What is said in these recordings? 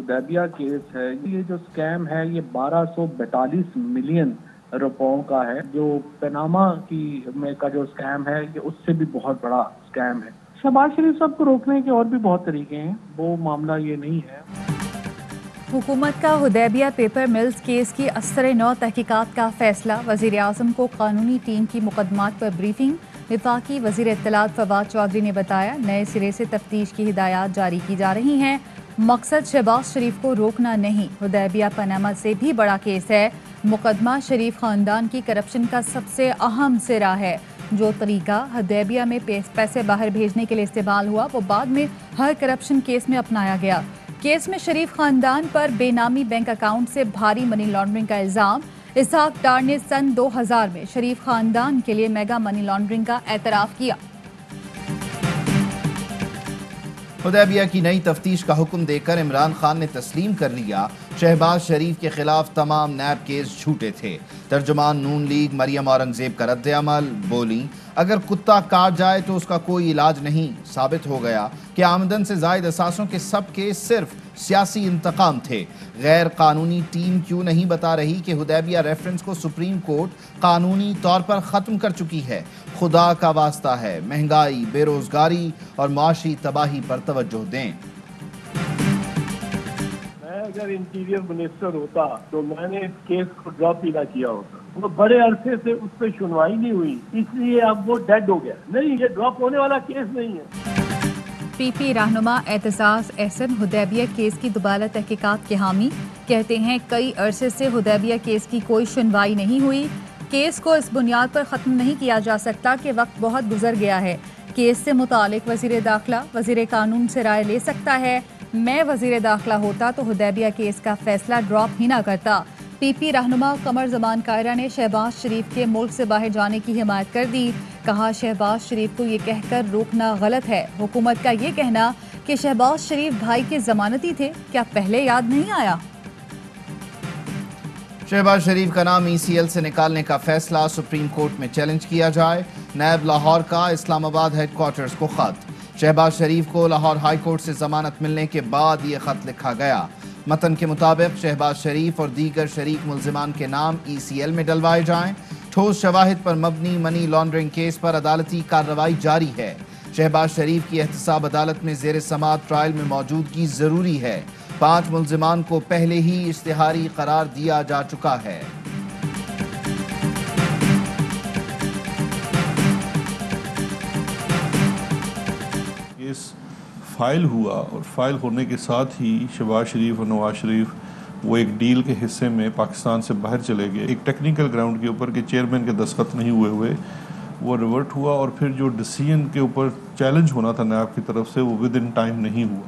حدیبیہ case ہے، یہ جو اسکیم ہے یہ 1242 ملین روپوں کا ہے، جو پیناما کا جو اسکیم ہے یہ اس سے بھی بہت بڑا اسکیم ہے۔ شہباز شریف صاحب کو روکنے کے اور بھی بہت طریقے ہیں، وہ معاملہ یہ نہیں ہے۔ حکومت کا حدیبیہ پیپر ملز کیس کی ازسر نو تحقیقات کا فیصلہ، وزیر اعظم کو قانونی ٹیم کی مقدمات پر بریفنگ۔ وفاقی وزیر اطلاعات فواد چودھری نے بتایا نئے سرے سے تفتیش کی ہدایات جاری کی جا رہی ہیں، مقصد شہباز شریف کو روکنا نہیں، حدیبیہ پاناما سے بھی بڑا کیس ہے، مقدمہ شریف خاندان کی کرپشن کا سب سے اہم سرا ہے، جو طریقہ حدیبیہ میں پیسے باہر بھیجنے کے لیے استعمال ہوا وہ بعد میں ہر کرپشن کیس میں اپنایا گیا۔ کیس میں شریف خاندان پر بے نامی بینک اکاؤنٹ سے بھاری منی لانڈرنگ کا الزام، اسحاق ڈار نے سن 2000 میں شریف خاندان کے لیے میگا منی لانڈرنگ کا اعتراف کیا۔ حدیبیہ کی نئی تفتیش کا حکم دے کر عمران خان نے تسلیم کر لیا شہباز شریف کے خلاف تمام نیب کیس جھوٹے تھے۔ ترجمان نون لیگ مریم اورنگزیب کا رد عمل، بولیں اگر کتا کاٹ جائے تو اس کا کوئی علاج نہیں، ثابت ہو گیا کہ آمدن سے زائد اثاثوں کے سب کیس صرف سیاسی انتقام تھے۔ غیر قانونی ٹیم کیوں نہیں بتا رہی کہ حدیبیہ ریفرنس کو سپریم کورٹ قانونی طور پر ختم کر چکی ہے؟ خدا کا واسطہ ہے مہنگائی، بے روزگاری اور معاشی تباہی پر توجہ دیں۔ میں اگر انٹیریئر منسٹر ہوتا تو میں نے اس کیس کو ڈراپ ہی نہ کیا ہوتا۔ وہ بڑے عرصے سے اس پہ سنوائی نہیں ہوئی، اس لیے اب وہ ڈیڈ ہو گیا۔ نہیں، یہ ڈراپ ہونے والا کیس نہیں ہے۔ پی پی رہنما اعتزاز احسن حدیبیہ کیس کی دوبارہ تحقیقات کے حامی، کہتے ہیں کئی عرصے سے حدیبیہ کیس کی کوئی سنوائی نہیں ہوئی، کیس کو اس بنیاد پر ختم نہیں کیا جا سکتا کہ وقت بہت گزر گیا ہے، کیس سے متعلق وزیر داخلہ وزیر قانون سے رائے لے سکتا ہے، میں وزیر داخلہ ہوتا تو حدیبیہ کیس کا فیصلہ ڈراپ ہی نہ کرتا۔ پی پی رہنما قمر زمان کائرہ نے شہباز شریف کے ملک سے باہر جانے کی حمایت کر دی، کہا شہباز شریف کو یہ کہہ کر روکنا غلط ہے، حکومت کا یہ کہنا کہ شہباز شریف بھائی کے ضمانتی تھے کیا پہلے یاد نہیں آیا؟ شہباز شریف کا نام ای سی ایل سے نکالنے کا فیصلہ سپریم کورٹ میں چیلنج کیا جائے، نیب لاہور کا اسلام آباد ہیڈ کوارٹرز کو خط، شہباز شریف کو لاہور ہائی کورٹ سے ضمانت ملنے کے بعد یہ خط لکھا گیا۔ متن کے مطابق شہباز شریف اور دیگر شریک ملزمان کے نام ای سی ایل میں ڈلوائے جائیں، ٹھوس شواہد پر مبنی منی لانڈرنگ کیس پر عدالتی کارروائی جاری ہے، شہباز شریف کی احتساب عدالت میں زیر سماعت ٹرائل میں موجودگی ضروری ہے، 5 ملزمان کو پہلے ہی اشتہاری قرار دیا جا چکا ہے۔ کیس فائل ہوا اور فائل ہونے کے ساتھ ہی شہباز شریف اور نواز شریف وہ ایک ڈیل کے حصے میں پاکستان سے باہر چلے گئے، ایک ٹیکنیکل گراؤنڈ کے اوپر کہ چیئرمین کے دستخط نہیں ہوئے وہ ریورٹ ہوا، اور پھر جو ڈیسیژن کے اوپر چیلنج ہونا تھا نیب کی طرف سے وہ ود ان ٹائم نہیں ہوا۔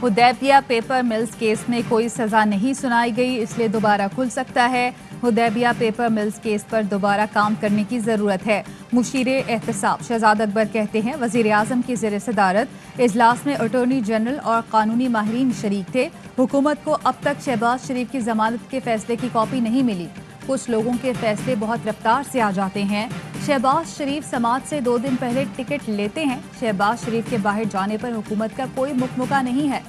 حدیبیہ پیپر ملز کیس میں کوئی سزا نہیں سنائی گئی، اس لیے دوبارہ کھل سکتا ہے، حدیبیہ پیپر ملز کیس پر دوبارہ کام کرنے کی ضرورت ہے، مشیر احتساب شہزاد اکبر کہتے ہیں وزیر اعظم کی زیر صدارت اجلاس میں اٹارنی جنرل اور قانونی ماہرین شریک تھے، حکومت کو اب تک شہباز شریف کی ضمانت کے فیصلے کی کاپی نہیں ملی، کچھ لوگوں کے فیصلے بہت رفتار سے آ جاتے ہیں، شہباز شریف سماعت سے 2 دن پہلے ٹکٹ لیتے ہیں، شہباز شریف کے باہر جانے پر حکومت کا کوئی مکمکہ نہیں ہے۔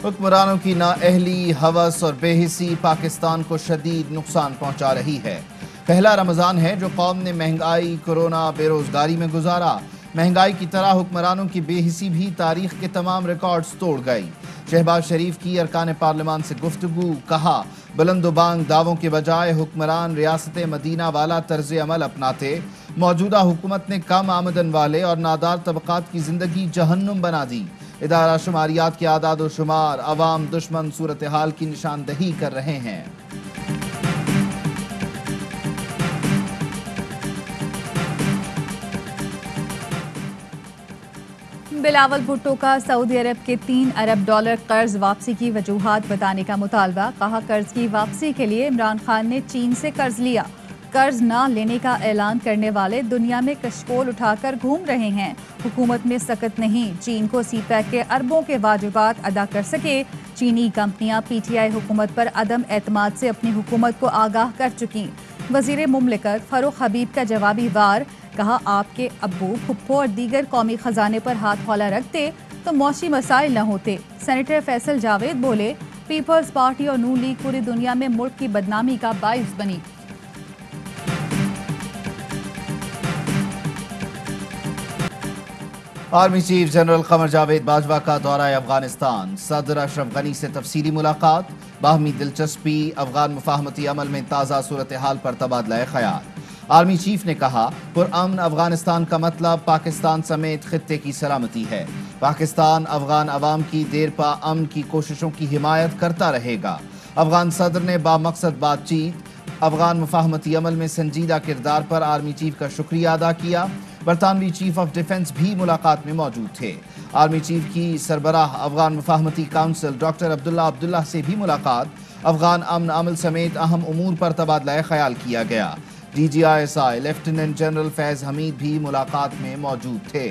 حکمرانوں کی نااہلی، ہوس اور بے حسی پاکستان کو شدید نقصان پہنچا رہی ہے۔ پہلا رمضان ہے جو قوم نے مہنگائی، کورونا، بے روزگاری میں گزارا۔ مہنگائی کی طرح حکمرانوں کی بے حسی بھی تاریخ کے تمام ریکارڈز توڑ گئی۔ شہباز شریف کی ارکان پارلیمان سے گفتگو، کہا بلند و بانگ دعووں کے بجائے حکمران ریاست مدینہ والا طرز عمل اپناتے، موجودہ حکومت نے کم آمدن والے اور نادار طبقات کی زندگی جہنم بنا دی۔ ادارہ شماریات کے اعداد و شمار عوام دشمن صورتحال کی نشاندہی کر رہے ہیں۔ بلاول بھٹو کا سعودی عرب کے 3 ارب ڈالر قرض واپسی کی وجوہات بتانے کا مطالبہ، کہا قرض کی واپسی کے لیے عمران خان نے چین سے قرض لیا، قرض نہ لینے کا اعلان کرنے والے دنیا میں کشکول اٹھا کر گھوم رہے ہیں، حکومت میں سکت نہیں، چین کو سی پیک کے اربوں کے واجبات ادا کر سکے، چینی کمپنیاں پی ٹی آئی حکومت پر عدم اعتماد سے اپنی حکومت کو آگاہ کر چکیں، वज़ीर मुमलिकत फ़ारूक हबीब का जवाबी वार, कहा आपके अब्बू फुप्पो और दीगर कौमी ख़जाने पर हाथ हौला रखते तो मौशी मसाइल न होते। सेनेटर फैसल जावेद बोले, पीपल्स पार्टी और नून लीग पूरी दुनिया में मुल्क की बदनामी का बाइस बनी। Army chief general Qamar Javed Bajwa का दौरा अफगानिस्तान, सदर अशरफ गनी से तफसीली मुलाकात, बाहमी दिलचस्पी, अफगान मुफाहमती अमल में ताज़ा सूरत हाल पर तबादला ख्याल। आर्मी चीफ ने कहा, पुरअमन अफगानिस्तान का मतलब पाकिस्तान समेत खित्ते की सलामती है। पाकिस्तान अफगान अवाम की देरपा अमन की कोशिशों की हिमायत करता रहेगा। अफगान सदर ने बामकसद बातचीत, अफगान मुफाहमती अमल में संजीदा किरदार पर आर्मी चीफ का शुक्रिया अदा किया। बरतानवी चीफ ऑफ डिफेंस भी मुलाकात में मौजूद थे। आर्मी चीफ की सरबराह अफगान मुफाहमती काउंसिल डॉक्टर अब्दुल्ला से भी मुलाकात, अफगान अमन अमल समेत अहम उमूर पर तबादला ख्याल किया गया। DGISI lieutenant general Faiz Hamid भी मुलाकात में मौजूद थे।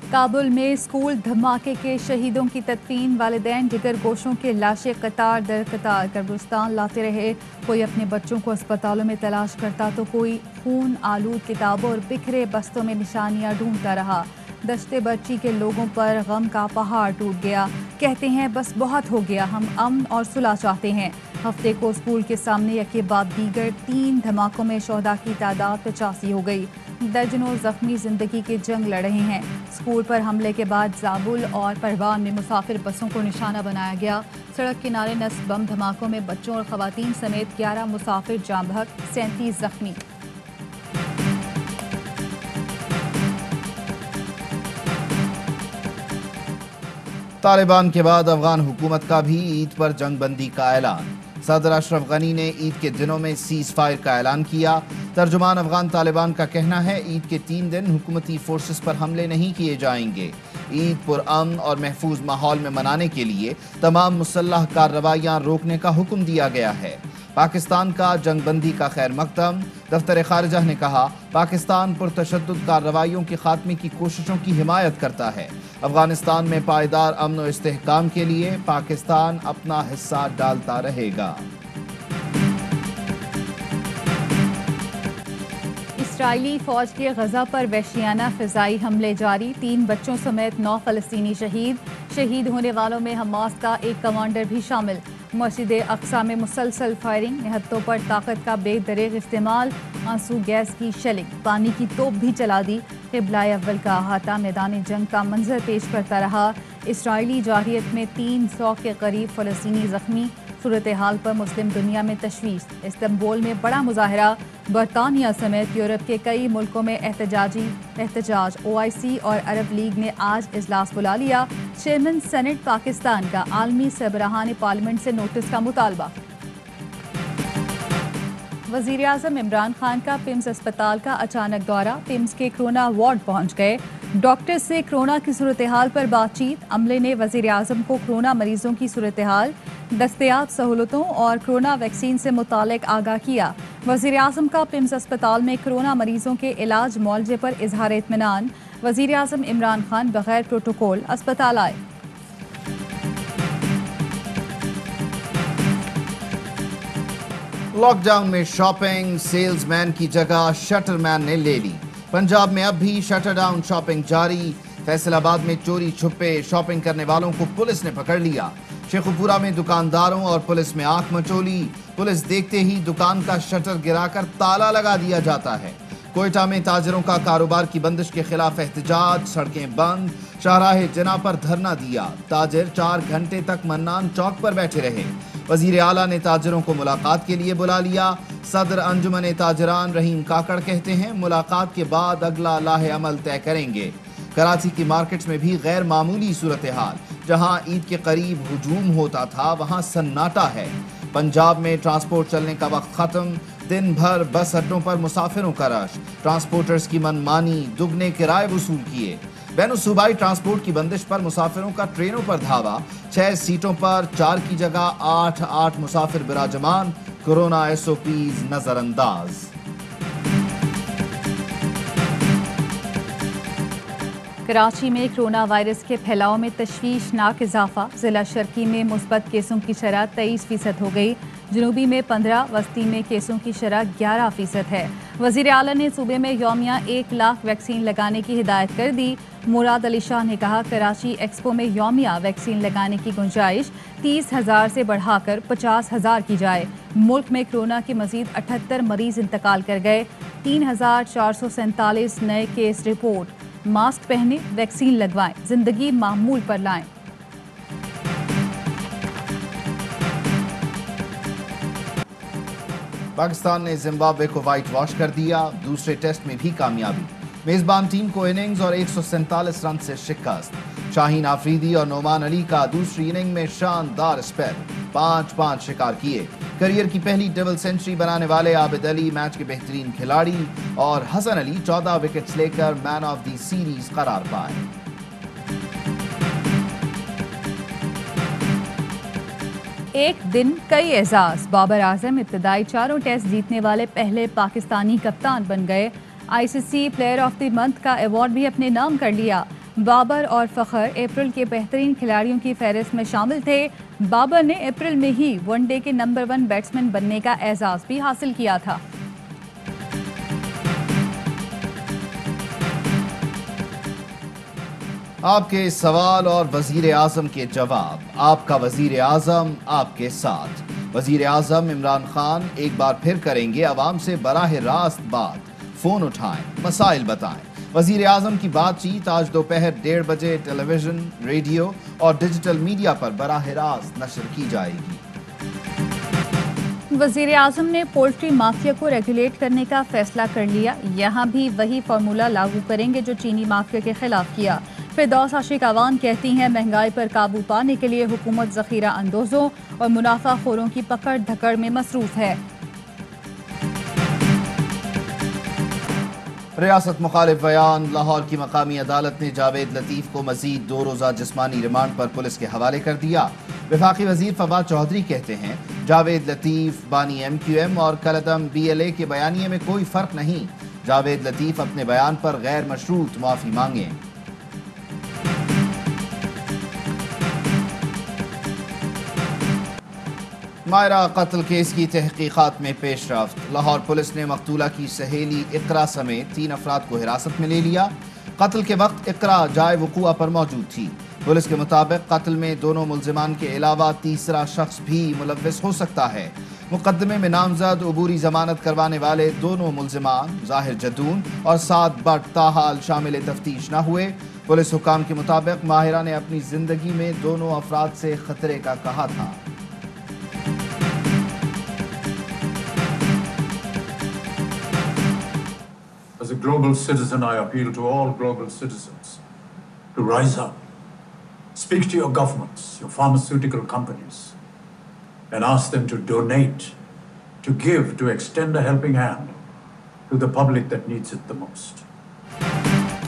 काबुल में स्कूल धमाके के शहीदों की तदफीन, वालिदैन जिगर गोशों के लाशें कतार दर कतार कब्रिस्तान लाते रहे। कोई अपने बच्चों को अस्पतालों में तलाश करता तो कोई खून आलूद किताबों और बिखरे बस्तों में निशानियां ढूंढता रहा। दश्ते बच्ची के लोगों पर गम का पहाड़ टूट गया। कहते हैं बस बहुत हो गया, हम अमन और सुलह चाहते हैं। हफ्ते को स्कूल के सामने यके बाद दीगर 3 धमाकों में शोहदा की तादाद 85 हो गई। दर्जनों जख्मी जिंदगी की जंग लड़ रहे हैं। स्कूल पर हमले के बाद जाबुल और परवान में मुसाफिर बसों को निशाना बनाया गया। सड़क किनारे नस्ब बम धमाकों में बच्चों और खवातीन समेत 11 मुसाफिर जाम बहक, 37 जख्मी। तालिबान के बाद अफगान हुकूमत का भी ईद पर जंग बंदी का ऐलान। सदर अशरफ गनी ने ईद के दिनों में सीज फायर का ऐलान किया। तर्जुमान अफगान तालिबान का कहना है, ईद के 3 दिन हुकूमती फोर्सेस पर हमले नहीं किए जाएंगे। ईद पुरअमन और महफूज माहौल में मनाने के लिए तमाम मुसल्लह कार्रवाइयां रोकने का हुक्म दिया गया है। पाकिस्तान का जंगबंदी का खैर मकदम। दफ्तर खारिजा ने कहा, पाकिस्तान पुरतशद्दुद कार्रवाइयों के खात्मे की कोशिशों की हिमायत करता है। अफगानिस्तान में पायदार अमन और इस्तेहकाम के लिए पाकिस्तान अपना हिस्सा डालता रहेगा। इस्राइली फौज के गजा पर वहशियाना फिजाई हमले जारी, 3 बच्चों समेत 9 फलस्तीनी शहीद। शहीद होने वालों में हमास का एक कमांडर भी शामिल। मस्जिद अक्सा में मुसलसल फायरिंग, निहत्तों पर ताकत का बेदरेग इस्तेमाल, आंसू गैस की शेलिंग, पानी की तोप भी चला दी। क़िबला अव्वल का अहाता मैदान जंग का मंजर पेश करता रहा। इसराइली जारियत में 300 के करीब फ़लस्तीनी ज़ख्मी। सूरत हाल पर मुस्लिम दुनिया में तशवीश। इस्तांबुल में बड़ा मुजाहरा, बरतानिया समेत यूरोप के कई मुल्कों में एहतजाज। OIC और अरब लीग ने आज इजलास बुला लिया। चेयरमैन सेनेट पाकिस्तान का आलमी सरबराहान पार्लियामेंट से नोटिस का मुतालबा। वज़ीर आज़म इमरान खान का पिम्स अस्पताल का अचानक दौरा, पिम्स के कोरोना वार्ड पहुंच गए। डॉक्टर से कोरोना की सूरत हाल पर बातचीत। अमले ने वज़ीर आज़म को कोरोना मरीजों की सूरत हाल, दस्तयाब सहूलतों और कोरोना वैक्सीन से मुतालिक आगाह किया। वज़ीर आज़म का पिम्स अस्पताल में कोरोना मरीजों के इलाज मुआवजे पर इजहार इत्मीनान। वज़ीर आज़म इमरान खान बगैर प्रोटोकॉल अस्पताल आए। लॉकडाउन में शॉपिंग सेल्समैन की जगह शटरमैन ने ले ली। पंजाब में अब भी शटर डाउन शॉपिंग जारी। फैसलाबाद में चोरी छुपे शॉपिंग करने वालों को पुलिस ने पकड़ लिया। शेखुपुरा में दुकानदारों और पुलिस में आंख मचोली। पुलिस देखते ही दुकान का शटर गिराकर ताला लगा दिया जाता है। कोयटा में ताजरों का कारोबार की बंदिश के खिलाफ एहतजाज, सड़कें बंद, शाहराह जना पर धरना दिया। ताजिर 4 घंटे तक मन्नान चौक पर बैठे रहे। वजीर आला ने ताजिरों को मुलाकात के लिए बुला लिया। सदर अंजुमन ताजरान रहीम काकड़ कहते हैं, मुलाकात के बाद अगला लाहे अमल तय करेंगे। कराची की मार्केट्स में भी गैर मामूली सूरत हाल। जहां ईद के करीब हुजूम होता था, वहां सन्नाटा है। पंजाब में ट्रांसपोर्ट चलने का वक्त खत्म। दिन भर बस अड्डों पर मुसाफिरों का रश। ट्रांसपोर्टर्स की मनमानी, दुगने किराए वसूल किए। बैनुल सूबाई ट्रांसपोर्ट की बंदिश पर मुसाफिरों का ट्रेनों पर धावा। 6 सीटों पर 4 की जगह 8 मुसाफिर बिराजमान। कोरोना SOPs नजरअंदाज। कराची में कोरोना वायरस के फैलाव में तशवीशनाक इजाफा। जिला शर्की में मुस्बत केसों की शरह 23% हो गई। जनूबी में 15, वस्ती में केसों की शरह 11% है। वज़ीर आला ने सूबे में यौमिया 1 लाख वैक्सीन लगाने की हिदायत कर दी। मुराद अली शाह ने कहा कराची एक्सपो में यौमिया वैक्सीन लगाने की गुंजाइश 30,000 से बढ़ाकर 50,000 की जाए। मुल्क में कोरोना के मजीद 78 मरीज इंतकाल कर गए। 3,447 नए केस रिपोर्ट। मास्क पहने, वैक्सीन लगवाएं, जिंदगी मामूल पर लाएं। पाकिस्तान ने जिम्बाब्वे को व्हाइट वॉश कर दिया। दूसरे टेस्ट में भी कामयाबी। मेजबान टीम को इनिंग्स और 147 रन से शिकस्त। शाहीन आफरीदी और नोमान अली का दूसरी इनिंग में शानदार स्पेल, 5-5 शिकार किए। करियर की पहली डबल सेंचुरी बनाने वाले आबिद अली मैच के बेहतरीन खिलाड़ी और हसन अली 14 विकेट्स लेकर मैन ऑफ द सीरीज करार पाए। एक दिन कई एजाज। बाबर आजम इब्तदाई 4 टेस्ट जीतने वाले पहले पाकिस्तानी कप्तान बन गए। ICC player of the month का अवार्ड भी अपने नाम कर लिया। बाबर और फखर अप्रैल के बेहतरीन खिलाड़ियों की फहरिस्त में शामिल थे। बाबर ने अप्रैल में ही वनडे के नंबर 1 बैट्समैन बनने का एजाज भी हासिल किया था। आपके सवाल और वजीर आजम के जवाब। आपका वजीर आजम आपके साथ। वजीर आजम इमरान खान एक बार फिर करेंगे अवाम से बराह रास्त बात। फोन उठाएं, मसाइल बताएं। वजीर आजम की बातचीत आज दोपहर 1:30 बजे टेलीविजन, रेडियो और डिजिटल मीडिया पर बराह रास्त नशर की जाएगी। वजीर आजम ने पोल्ट्री माफिया को रेगुलेट करने का फैसला कर लिया। यहाँ भी वही फार्मूला लागू करेंगे जो चीनी माफिया के खिलाफ किया। फिरदौस आशिक अवान कहती हैं महंगाई पर काबू पाने के लिए हुकूमत ज़ख़ीरा अंदोज़ों और मुनाफाखोरों की पकड़ धकड़ में मसरूफ है। रियासत मुखालिफ बयान। लाहौर की मकामी अदालत ने जावेद लतीफ़ को मजीद 2 रोज़ा जिस्मानी रिमांड पर पुलिस के हवाले कर दिया। वफाकी वजीर फवाद चौधरी कहते हैं जावेद लतीफ़ बानी MQM और कलदम BLA के बयानिए में कोई फ़र्क नहीं। जावेद लतीफ़ अपने बयान पर गैर मशरूत माफ़ी मांगे। मायरा कत्ल केस की तहकीकात में पेशरफ्त। लाहौर पुलिस ने मकतूला की सहेली इकरा समेत 3 अफराद को हिरासत में ले लिया। कत्ल के वक्त इकरा जाए वक़ूआ पर मौजूद थी। पुलिस के मुताबिक कत्ल में दोनों मुल्जिमान के अलावा तीसरा शख्स भी मुलव्विस हो सकता है। मुकदमे में नामजद अबूरी जमानत करवाने वाले दोनों मुल्जिमान ज़ाहिर जदून और साद बट ताहाल शामिल तफ्तीश न हुए। पुलिस हुकाम के मुताबिक माहिरा ने अपनी जिंदगी में दोनों अफराद से खतरे का कहा था। As a global citizen, I appeal to all global citizens to rise up, speak to your governments, your pharmaceutical companies, and ask them to donate, to give, to extend a helping hand to the public that needs it the most.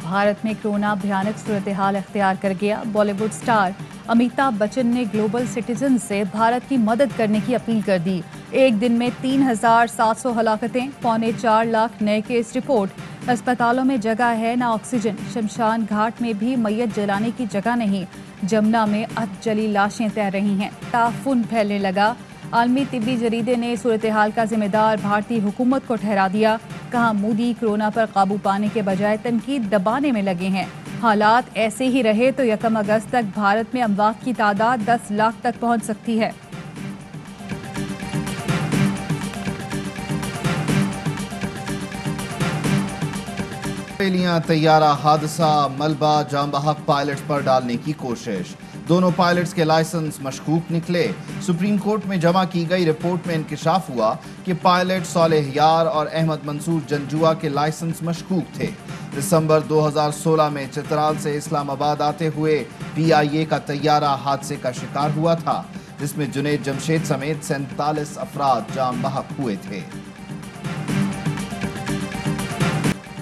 Bharat में corona भयानक सूरत हाल अख्तियार कर गया। Bollywood star Amitabh Bachchan ने global citizen से भारत की मदद करने की अपील कर दी। एक दिन में 3,700 हलाकतें, 4.25 लाख नए केस रिपोर्ट। अस्पतालों में जगह है ना ऑक्सीजन। शमशान घाट में भी मैयत जलाने की जगह नहीं। जमुना में अधजली लाशें तैर रही हैं। ताफुन फैलने लगा। आलमी तिब्बी जरीदे ने सूरत हाल का जिम्मेदार भारतीय हुकूमत को ठहरा दिया। कहा मोदी कोरोना पर काबू पाने के बजाय तनकीद दबाने में लगे हैं। हालात ऐसे ही रहे तो 1 अगस्त तक भारत में अमवात की तादाद 10 लाख तक पहुंच सकती है। तैयारा हादसा, मलबा जाम बहक पायलट्स पर डालने की कोशिश। दोनों पायलट्स के लाइसेंस मशकूक निकले। सुप्रीम कोर्ट में जमा की गई रिपोर्ट में इंकिशाफ हुआ कि पायलट सालेह यार और अहमद मंसूर जंजुआ के लाइसेंस मशकूक थे। दिसंबर 2016 में चित्राल से इस्लामाबाद आते हुए PIA का तैयारा हादसे का शिकार हुआ था, जिसमें जुनैद जमशेद समेत 47 अफराद जाम बहक हुए थे।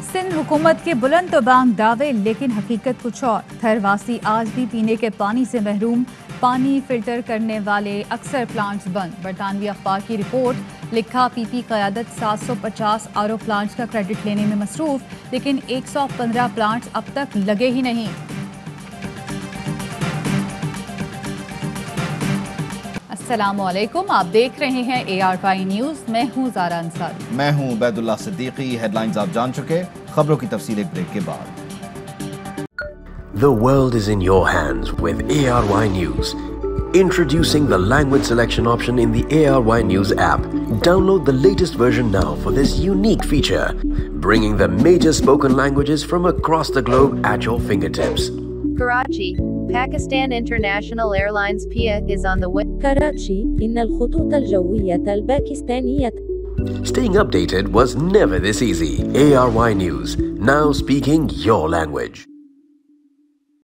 सिंध हुकूमत के बुलंद बांग दावे, लेकिन हकीकत कुछ और। थरवासी आज भी पीने के पानी से महरूम। पानी फिल्टर करने वाले अक्सर प्लांट्स बंद। बरतानवी अखबार की रिपोर्ट। लिखा PP क़यादत 750 RO प्लांट्स का क्रेडिट लेने में मसरूफ, लेकिन 115 प्लांट्स अब तक लगे ही नहीं। अस्सलाम वालेकुम, आप देख रहे हैं ARY न्यूज़। मैं हूं ज़ारा अंसारी। मैं हूं उबैदुल्लाह सिद्दीकी। हेडलाइंस आप जान चुके, खबरों की तफसील एक ब्रेक के बाद। The world is in your hands with ARY News. Introducing the language selection option in the ARY News app. Download the latest version now for this unique feature, bringing the major spoken languages from across the globe at your fingertips. Karachi, Pakistan International Airlines PIA is on the way. كراتشي إن الخطوط الجوية الباكستانية. Staying updated was never this easy. ARY News, now speaking your language.